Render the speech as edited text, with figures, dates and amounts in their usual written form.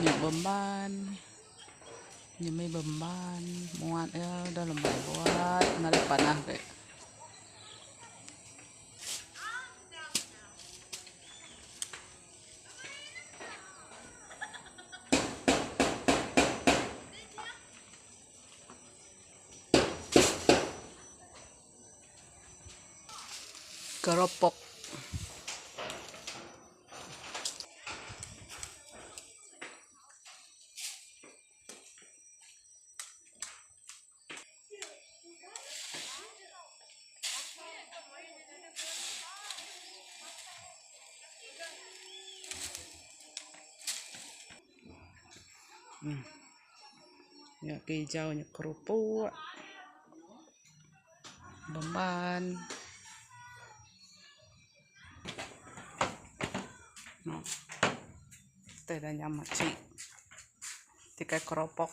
Yung beban, yung may beban, muat ya dalam buat narik panah kayak. Keropok. Ya hijaunya kerupuk, beban, no, teh dan nyaman sih, tikai keropok.